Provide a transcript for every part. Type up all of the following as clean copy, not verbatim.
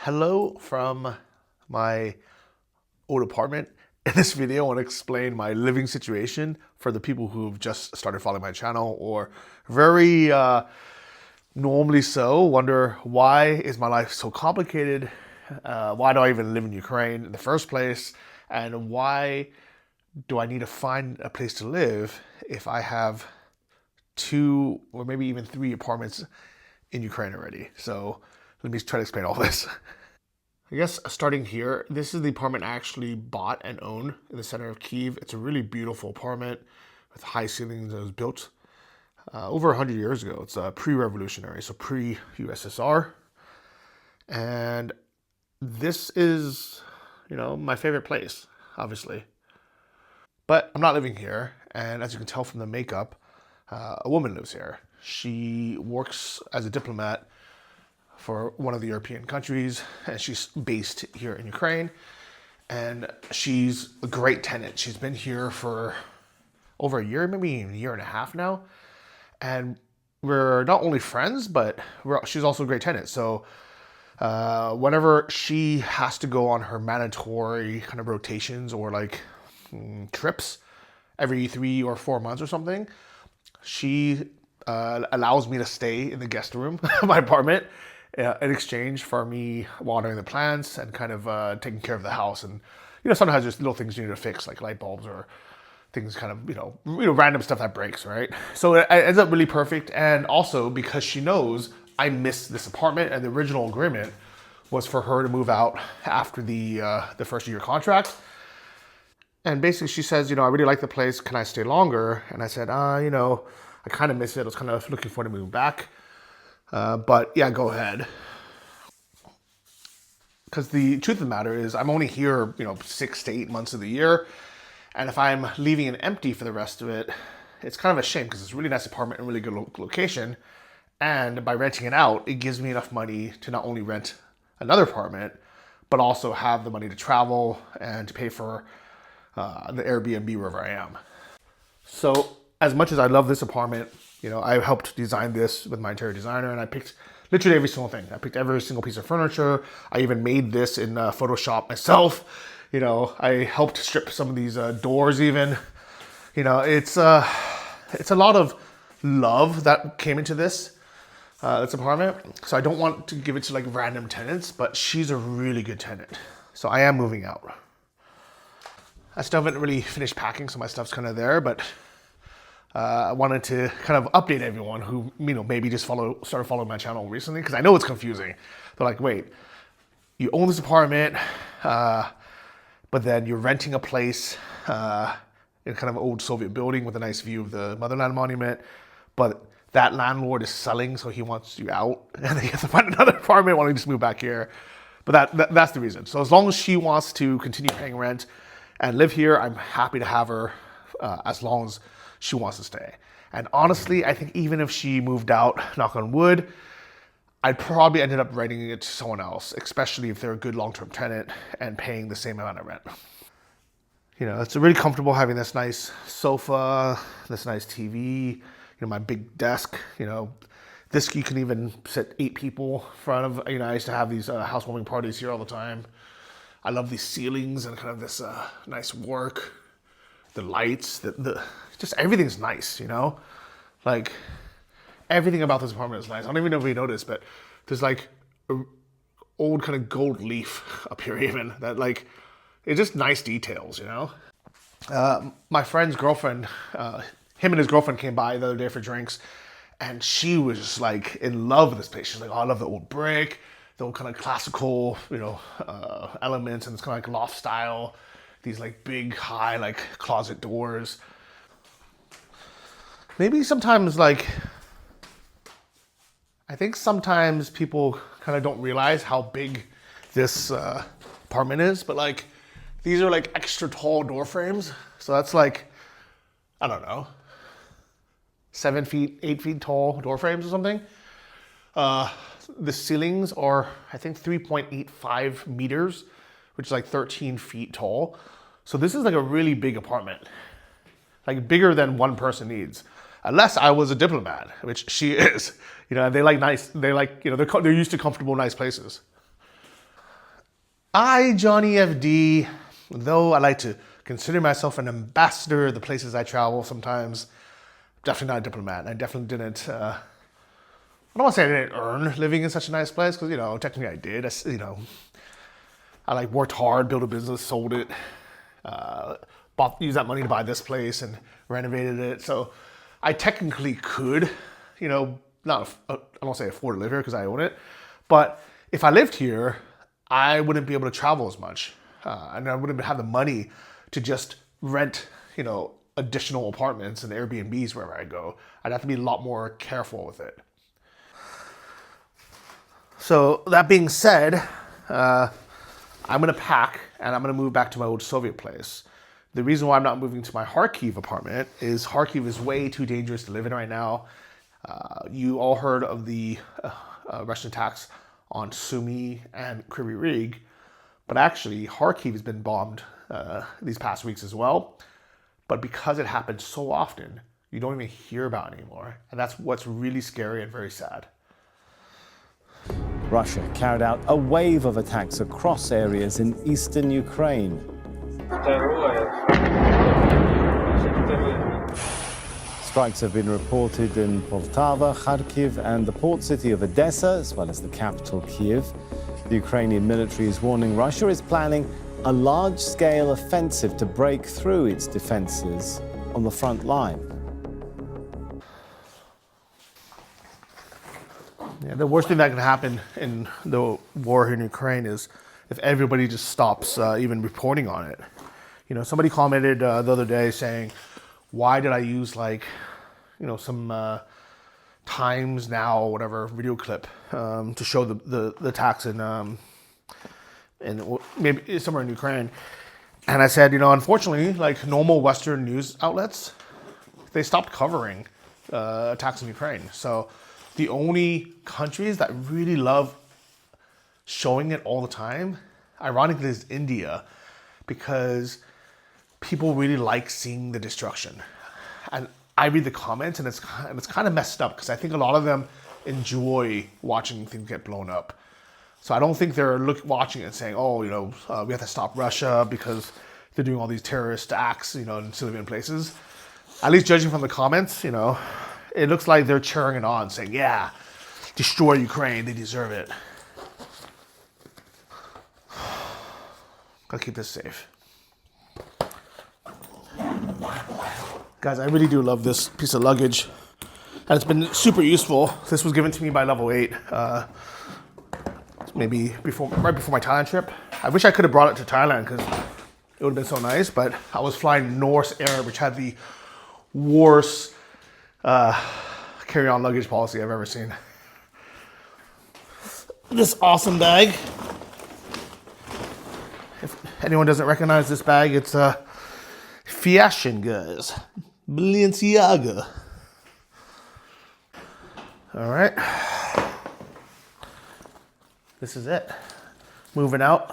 Hello from my old apartment. In this video, I want to explain my living situation for the people who've just started following my channel or very normally so wonder, why is my life so complicated? Why do I even live in Ukraine in the first place? And why do I need to find a place to live if I have 2 or maybe even 3 apartments in Ukraine already? So let me try to explain all this. I guess starting here, this is the apartment I actually bought and own in the center of Kyiv. It's a really beautiful apartment with high ceilings. It was built over 100 years ago. It's pre-revolutionary, so pre-USSR. And this is, my favorite place, obviously. But I'm not living here, and as you can tell from the makeup, a woman lives here. She works as a diplomat for one of the European countries, and she's based here in Ukraine. And she's a great tenant. She's been here for over a year, maybe a year and a half now. And we're not only friends, but she's also a great tenant. So whenever she has to go on her mandatory kind of rotations or like trips every 3 or 4 months or something, she allows me to stay in the guest room of my apartment in exchange for me watering the plants and kind of taking care of the house. And sometimes there's little things you need to fix, like light bulbs or things kind of random stuff that breaks, right? So it ends up really perfect. And also because she knows I miss this apartment, and the original agreement was for her to move out after the first year contract. And basically she says, I really like the place. Can I stay longer? And I said, I kind of miss it. I was kind of looking forward to moving back. But yeah, go ahead. Because the truth of the matter is I'm only here, 6 to 8 months of the year. And if I'm leaving it empty for the rest of it, it's kind of a shame, because it's a really nice apartment and really good location. And by renting it out, it gives me enough money to not only rent another apartment, but also have the money to travel and to pay for the Airbnb wherever I am. So as much as I love this apartment, I helped design this with my interior designer, and I picked literally every single thing. I picked every single piece of furniture. I even made this in Photoshop myself. I helped strip some of these doors even. It's a lot of love that came into this apartment. So I don't want to give it to like random tenants, but she's a really good tenant. So I am moving out. I still haven't really finished packing, so my stuff's kind of there, but I wanted to kind of update everyone who, maybe just started following my channel recently, because I know it's confusing. They're like, wait, you own this apartment, but then you're renting a place in kind of an old Soviet building with a nice view of the Motherland Monument, but that landlord is selling, so he wants you out, and then you have to find another apartment while you just move back here. But that's the reason. So as long as she wants to continue paying rent and live here, I'm happy to have her as long as she wants to stay. And honestly, I think even if she moved out, knock on wood, I'd probably ended up renting it to someone else, especially if they're a good long-term tenant and paying the same amount of rent. It's really comfortable having this nice sofa, this nice TV, my big desk, this you can even sit 8 people in front of. I used to have these housewarming parties here all the time. I love these ceilings and kind of this nice work, the lights, just everything's nice, like everything about this apartment is nice. I don't even know if you noticed, but there's like an old kind of gold leaf up here even that it's just nice details, My friend's girlfriend, him and his girlfriend came by the other day for drinks, and she was just like in love with this place. She's like, oh, I love the old brick, the old kind of classical, elements, and it's kind of like loft style, these like big high like closet doors. Maybe sometimes I think sometimes people kind of don't realize how big this apartment is, but these are like extra tall door frames. So that's I don't know, 7 feet, 8 feet tall door frames or something. The ceilings are, I think, 3.85 meters, which is like 13 feet tall. So this is like a really big apartment, like bigger than one person needs. Unless I was a diplomat, which she is. They like nice, they're used to comfortable, nice places. I, Johnny FD, though I like to consider myself an ambassador of the places I travel sometimes, definitely not a diplomat. I definitely didn't, I don't want to say I didn't earn living in such a nice place, because, technically I did. I like worked hard, built a business, sold it, used that money to buy this place and renovated it. So I technically could, not, I don't say afford to live here because I own it, but if I lived here, I wouldn't be able to travel as much. And I wouldn't have the money to just rent, additional apartments and Airbnbs wherever I go. I'd have to be a lot more careful with it. So that being said, I'm gonna pack and I'm gonna move back to my old Soviet place. The reason why I'm not moving to my Kharkiv apartment is Kharkiv is way too dangerous to live in right now. You all heard of the Russian attacks on Sumy and Kryvyi Rih, but actually Kharkiv has been bombed these past weeks as well. But because it happens so often, you don't even hear about it anymore. And that's what's really scary and very sad. Russia carried out a wave of attacks across areas in eastern Ukraine. Strikes have been reported in Poltava, Kharkiv, and the port city of Odessa, as well as the capital, Kyiv. The Ukrainian military is warning Russia is planning a large-scale offensive to break through its defenses on the front line. Yeah, the worst thing that can happen in the war here in Ukraine is if everybody just stops even reporting on it. Somebody commented the other day saying, why did I use some Times Now or whatever video clip to show the attacks in maybe somewhere in Ukraine? And I said, unfortunately, like normal Western news outlets, they stopped covering attacks in Ukraine. So the only countries that really love showing it all the time, ironically, is India, because people really like seeing the destruction. And I read the comments, and it's kind of messed up, because I think a lot of them enjoy watching things get blown up. So I don't think they're watching it and saying, oh, we have to stop Russia because they're doing all these terrorist acts, in civilian places. At least judging from the comments, it looks like they're cheering it on, saying, yeah, destroy Ukraine, they deserve it. Gotta keep this safe. Guys, I really do love this piece of luggage. And it's been super useful. This was given to me by Level 8, maybe right before my Thailand trip. I wish I could have brought it to Thailand because it would have been so nice, but I was flying Norse Air, which had the worst carry-on luggage policy I've ever seen. This awesome bag. If anyone doesn't recognize this bag, it's fashion, guys. Balenciaga. All right. This is it. Moving out.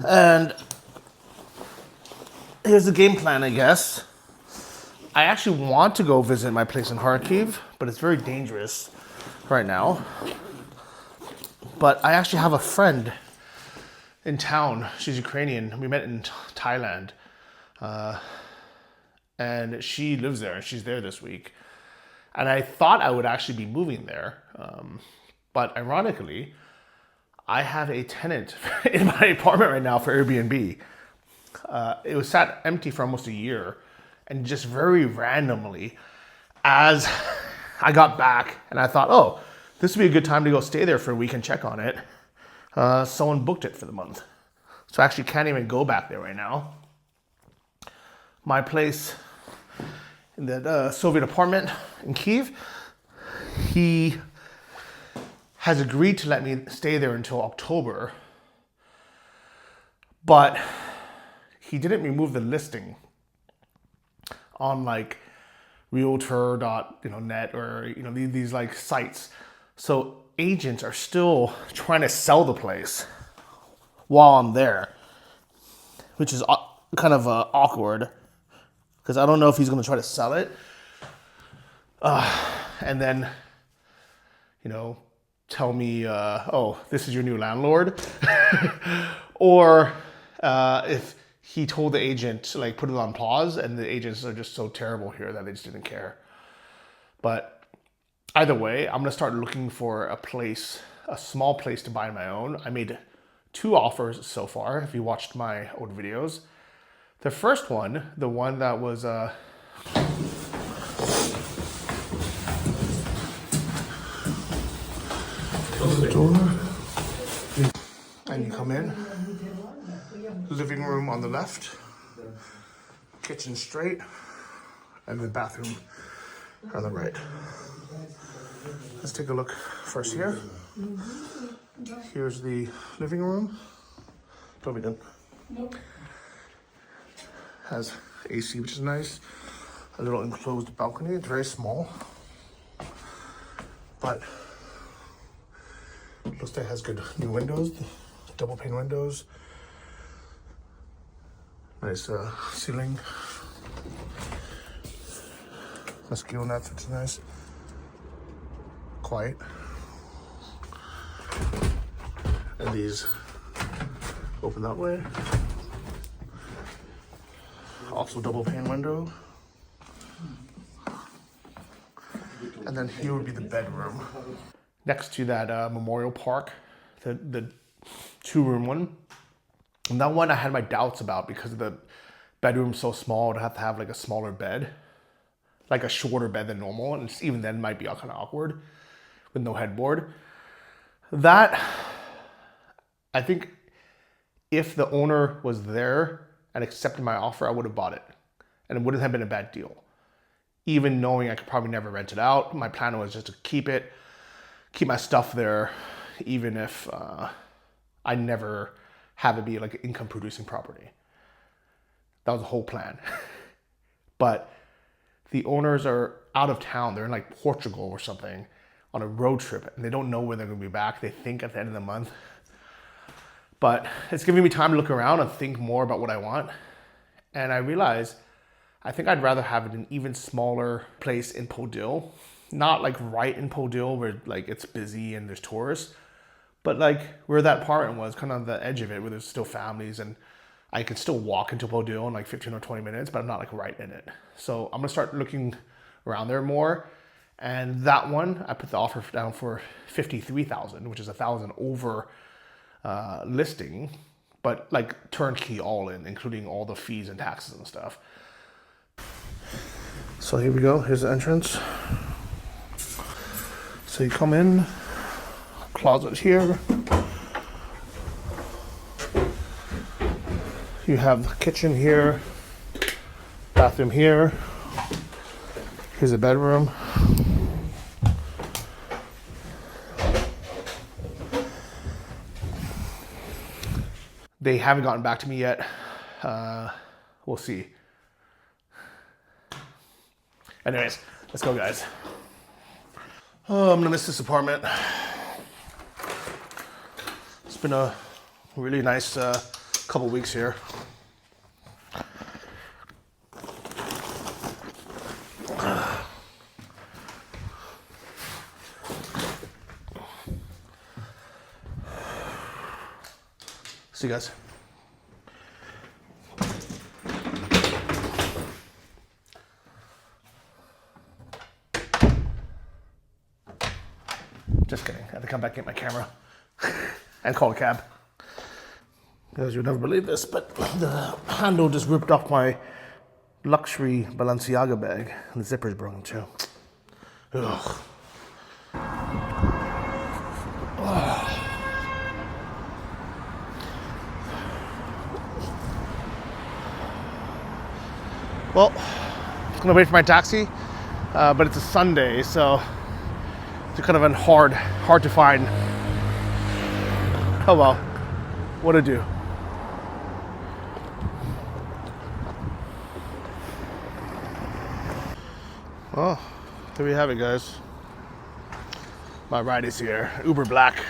And here's the game plan, I guess. I actually want to go visit my place in Kharkiv, but it's very dangerous right now. But I actually have a friend in town. She's Ukrainian. We met in Thailand. And she lives there, and she's there this week. And I thought I would actually be moving there. But ironically, I have a tenant in my apartment right now for Airbnb. It was sat empty for almost a year. And just very randomly, as I got back and I thought, oh, this would be a good time to go stay there for a week and check on it, someone booked it for the month. So I actually can't even go back there right now. My place in the Soviet apartment in Kyiv, he has agreed to let me stay there until October, but he didn't remove the listing on realtor.net or these sites. So agents are still trying to sell the place while I'm there, which is kind of awkward, because I don't know if he's going to try to sell it and then tell me, oh, this is your new landlord. Or if he told the agent to like put it on pause, and the agents are just so terrible here that they just didn't care. But either way, I'm gonna start looking for a place, a small place to buy on my own. I made 2 offers so far, if you watched my old videos. The first one, the one that was close the door, and you come in. Living room on the left, kitchen straight, and the bathroom on the right. Let's take a look first here. Here's the living room. Don't be done. Has AC, which is nice. A little enclosed balcony. It's very small, but looks like it has good new windows, double pane windows. Nice ceiling. Mosquito nets, which is nice. Quiet. And these open that way. Also double pane window. And then here would be the bedroom. Next to that Memorial Park, the 2-room one. And that one I had my doubts about because the bedroom's so small, I'd have to have like a smaller bed, like a shorter bed than normal. And even then might be kind of awkward with no headboard. That, I think if the owner was there and accepted my offer, I would have bought it. And it wouldn't have been a bad deal. Even knowing I could probably never rent it out. My plan was just to keep my stuff there, even if I never have it be like an income producing property. That was the whole plan. But the owners are out of town. They're in like Portugal or something on a road trip, and they don't know when they're gonna be back. They think at the end of the month. But it's giving me time to look around and think more about what I want. And I realized I think I'd rather have it in an even smaller place in Podil. Not like right in Podil where like it's busy and there's tourists, but like where that apartment was, kind of on the edge of it, where there's still families, and I can still walk into Podil in like 15 or 20 minutes, but I'm not like right in it. So I'm gonna start looking around there more. And that one, I put the offer down for 53,000, which is 1,000 over listing, but like turnkey all in, including all the fees and taxes and stuff. So here we go, here's the entrance. So you come in, closet here. You have the kitchen here, bathroom here. Here's a bedroom. They haven't gotten back to me yet. We'll see. Anyways, let's go, guys. Oh, I'm gonna miss this apartment. It's been a really nice couple weeks here. See you guys. Just kidding. I had to come back and get my camera and call a cab. Because you'll never believe this, but the handle just ripped off my luxury Balenciaga bag, and the zipper's broken too. Ugh. Well, I'm gonna wait for my taxi, but it's a Sunday, so it's kind of hard to find. Oh well, what to do? Well, here we have it, guys. My ride is here, Uber Black.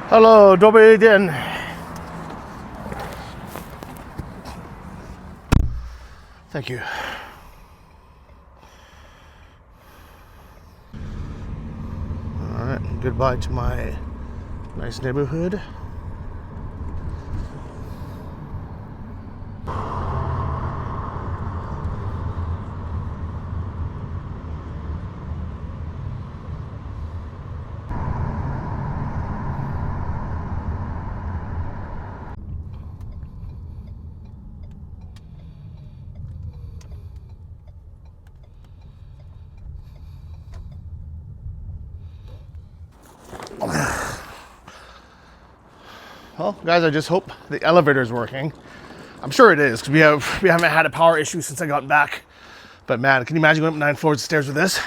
Hello, dobry dzień. Thank you. All right, goodbye to my nice neighborhood. Well, guys, I just hope the elevator is working. I'm sure it is, because we haven't had a power issue since I got back. But man, can you imagine going up 9 floors of stairs with this?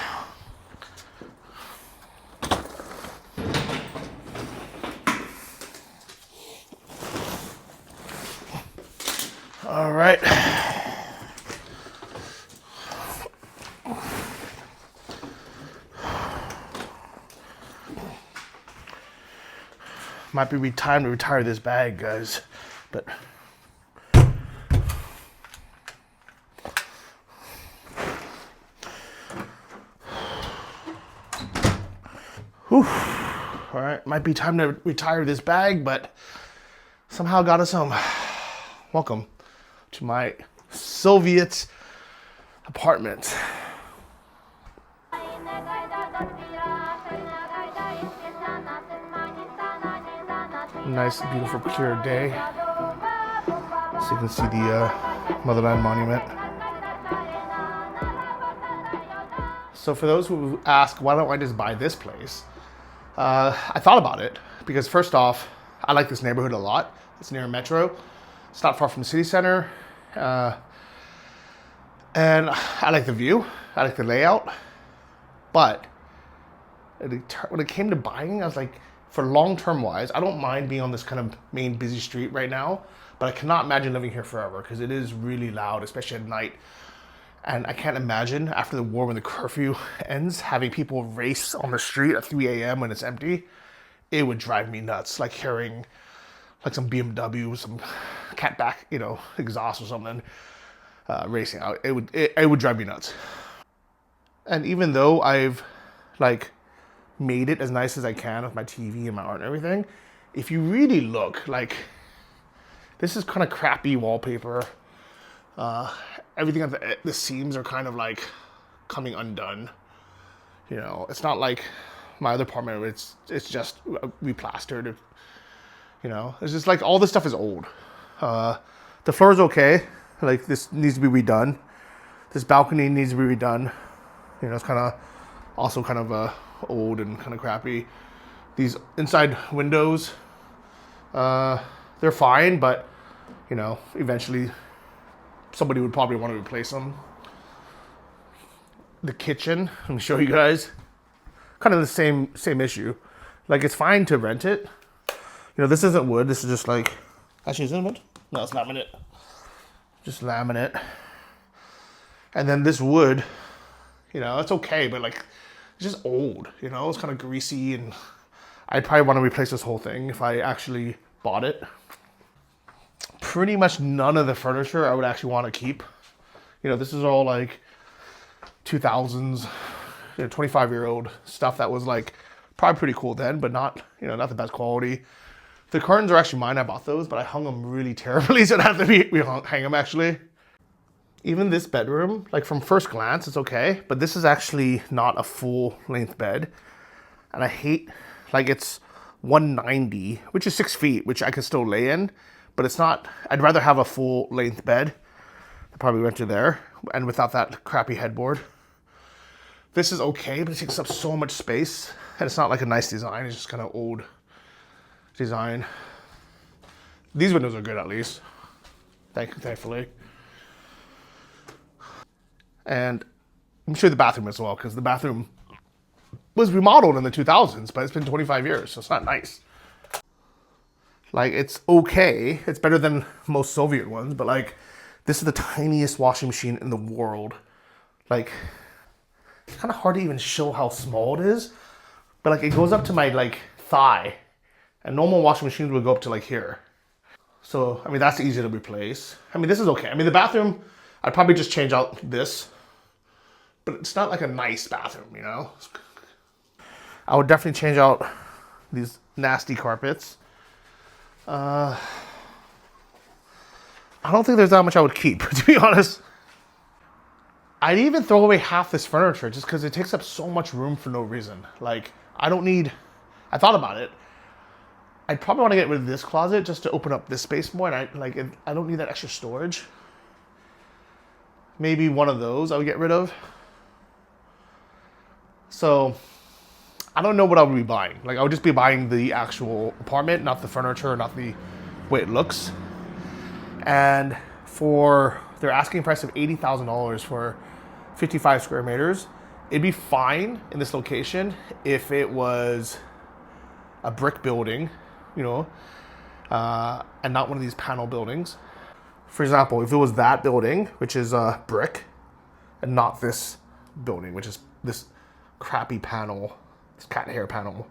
All right. Might be time to retire this bag, guys. But whew. All right, might be time to retire this bag, but somehow got us home. Welcome to my Soviet apartment. Nice, beautiful, clear day. So you can see the Motherland Monument. So for those who ask, why don't I just buy this place? I thought about it because first off, I like this neighborhood a lot. It's near a metro. It's not far from the city center. And I like the view. I like the layout. But when it came to buying, I was like, for long-term wise, I don't mind being on this kind of main busy street right now, but I cannot imagine living here forever because it is really loud, especially at night. And I can't imagine after the war when the curfew ends, having people race on the street at 3 a.m. when it's empty. It would drive me nuts, like hearing like some BMW, some catback, exhaust or something racing out. It would drive me nuts. And even though I've like made it as nice as I can with my TV and my art and everything, if you really look, like, this is kind of crappy wallpaper. Everything at the seams are kind of like coming undone. It's not like my other apartment. It's just replastered. It's just like all this stuff is old. The floor is okay. Like, this needs to be redone. This balcony needs to be redone. It's kind of also kind of old and kind of crappy. These inside windows, they're fine, but eventually somebody would probably want to replace them. The kitchen, let me show you guys, kind of the same issue. Like, it's fine to rent it. This isn't wood. This is just like, actually, is it wood? No, it's laminate. Just laminate. And then this wood, it's okay, but like, it's just old, it's kind of greasy, and I'd probably want to replace this whole thing if I actually bought it. Pretty much none of the furniture I would actually want to keep. This is all like 2000s, 25-year-old stuff that was like probably pretty cool then, but not, not the best quality. The curtains are actually mine. I bought those, but I hung them really terribly, so I'd have to hang them actually. Even this bedroom, like from first glance, it's okay, but this is actually not a full-length bed. And I hate, like, it's 190, which is 6 feet, which I can still lay in, but it's not, I'd rather have a full-length bed. I probably went to there, and without that crappy headboard. This is okay, but it takes up so much space, and it's not like a nice design, it's just kind of old design. These windows are good, at least, thankfully. And I'm sure the bathroom as well, because the bathroom was remodeled in the 2000s, but it's been 25 years, so it's not nice. Like, it's okay. It's better than most Soviet ones, but like, this is the tiniest washing machine in the world. Like, it's kind of hard to even show how small it is, but like, it goes up to my like thigh, and normal washing machines would go up to like here. So, I mean, that's easy to replace. I mean, this is okay. I mean, the bathroom, I'd probably just change out this, but it's not like a nice bathroom, you know? I would definitely change out these nasty carpets. I don't think there's that much I would keep, to be honest. I'd even throw away half this furniture just because it takes up so much room for no reason. Like, I thought about it. I'd probably want to get rid of this closet just to open up this space more, and I don't need that extra storage. Maybe one of those I would get rid of. So, I don't know what I would be buying. Like, I would just be buying the actual apartment, not the furniture, not the way it looks. And for their asking price of $80,000 for 55 square meters, it'd be fine in this location if it was a brick building, you know, and not one of these panel buildings. For example, if it was that building, which is brick, and not this building, which is this crappy panel, this cat hair panel.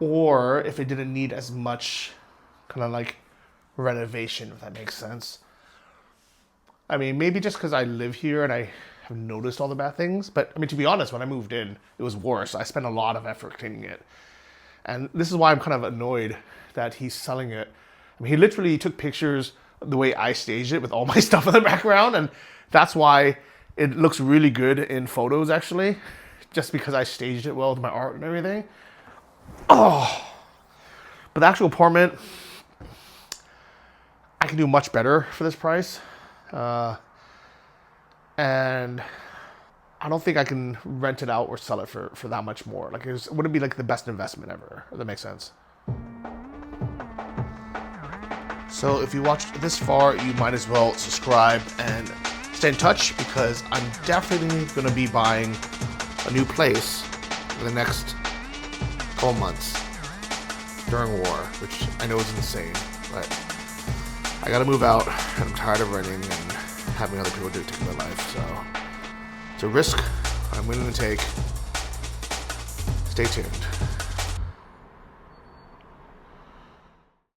Or if it didn't need as much kind of like renovation, if that makes sense. I mean, maybe just because I live here and I have noticed all the bad things. But I mean, to be honest, when I moved in, it was worse. I spent a lot of effort cleaning it. And this is why I'm kind of annoyed that he's selling it. I mean, he literally took pictures the way I staged it with all my stuff in the background. And that's why it looks really good in photos, actually. Just because I staged it well with my art and everything. Oh. But the actual apartment, I can do much better for this price. And I don't think I can rent it out or sell it for that much more. Like, it wouldn't be like the best investment ever, if that makes sense. So if you watched this far, you might as well subscribe and stay in touch, because I'm definitely going to be buying a new place in the next couple months during war, which I know is insane, but I gotta move out, and I'm tired of renting and having other people dictate my life, so it's a risk I'm willing to take. Stay tuned.